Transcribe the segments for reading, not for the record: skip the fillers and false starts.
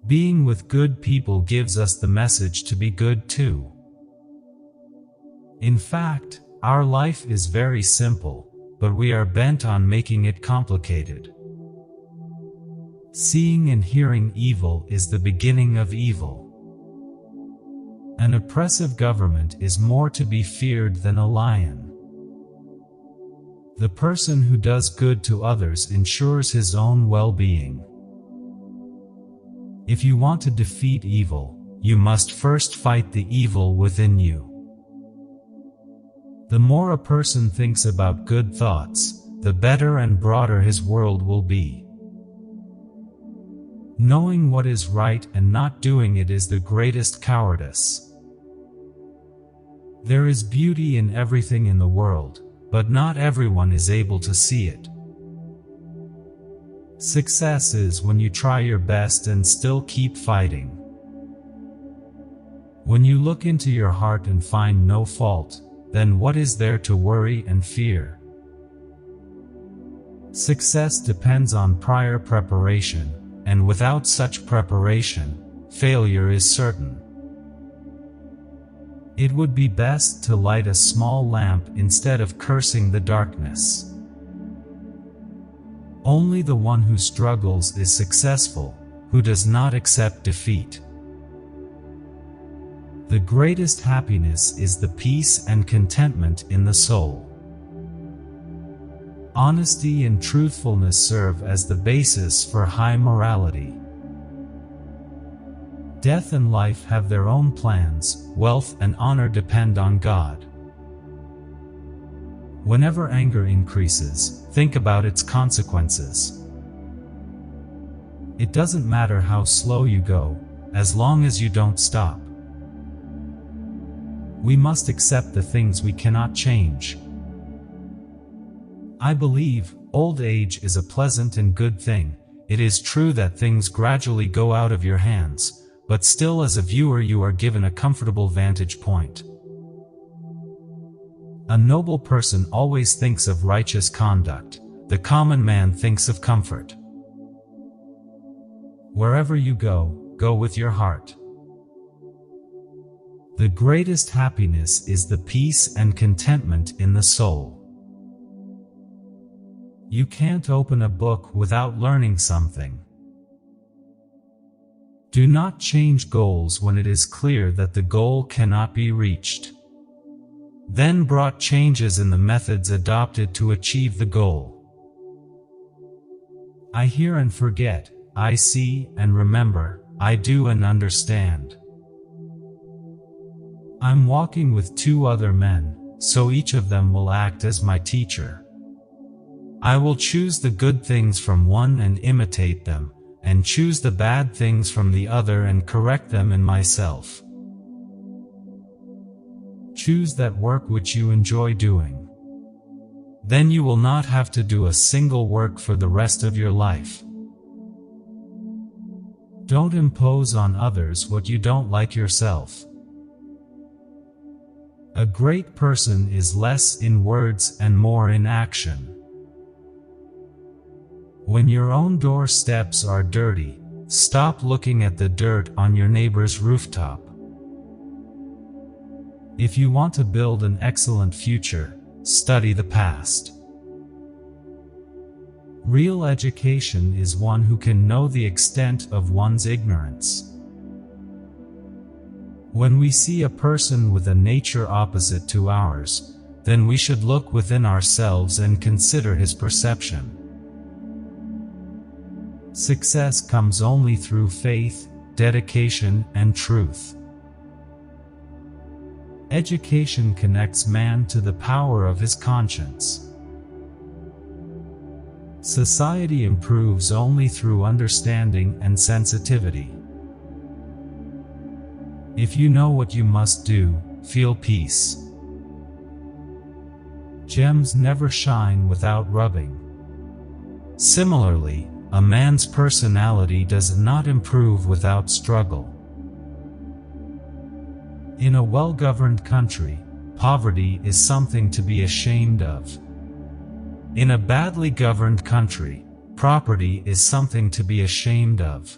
Being with good people gives us the message to be good too. In fact, our life is very simple, but we are bent on making it complicated. Seeing and hearing evil is the beginning of evil. An oppressive government is more to be feared than a lion. The person who does good to others ensures his own well-being. If you want to defeat evil, you must first fight the evil within you. The more a person thinks about good thoughts, the better and broader his world will be. Knowing what is right and not doing it is the greatest cowardice. There is beauty in everything in the world, but not everyone is able to see it. Success is when you try your best and still keep fighting. When you look into your heart and find no fault, then what is there to worry and fear? Success depends on prior preparation, and without such preparation, failure is certain. It would be best to light a small lamp instead of cursing the darkness. Only the one who struggles is successful, who does not accept defeat. The greatest happiness is the peace and contentment in the soul. Honesty and truthfulness serve as the basis for high morality. Death and life have their own plans, wealth and honor depend on God. Whenever anger increases, think about its consequences. It doesn't matter how slow you go, as long as you don't stop. We must accept the things we cannot change. I believe old age is a pleasant and good thing. It is true that things gradually go out of your hands, but still as a viewer you are given a comfortable vantage point. A noble person always thinks of righteous conduct. The common man thinks of comfort. Wherever you go, go with your heart. The greatest happiness is the peace and contentment in the soul. You can't open a book without learning something. Do not change goals when it is clear that the goal cannot be reached. Then brought changes in the methods adopted to achieve the goal. I hear and forget, I see and remember, I do and understand. I'm walking with two other men, so each of them will act as my teacher. I will choose the good things from one and imitate them, and choose the bad things from the other and correct them in myself. Choose that work which you enjoy doing. Then you will not have to do a single work for the rest of your life. Don't impose on others what you don't like yourself. A great person is less in words and more in action. When your own doorsteps are dirty, stop looking at the dirt on your neighbor's rooftop. If you want to build an excellent future, study the past. Real education is one who can know the extent of one's ignorance. When we see a person with a nature opposite to ours, then we should look within ourselves and consider his perception. Success comes only through faith, dedication, and truth. Education connects man to the power of his conscience. Society improves only through understanding and sensitivity. If you know what you must do, feel peace. Gems never shine without rubbing. Similarly, a man's personality does not improve without struggle. In a well-governed country, poverty is something to be ashamed of. In a badly governed country, property is something to be ashamed of.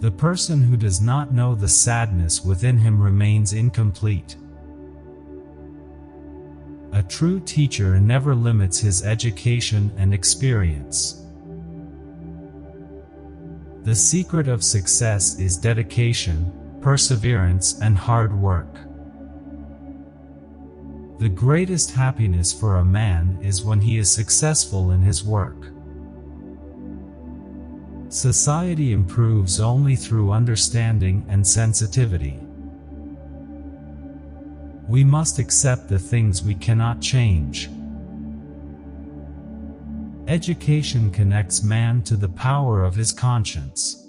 The person who does not know the sadness within him remains incomplete. A true teacher never limits his education and experience. The secret of success is dedication, perseverance, and hard work. The greatest happiness for a man is when he is successful in his work. Society improves only through understanding and sensitivity. We must accept the things we cannot change. Education connects man to the power of his conscience.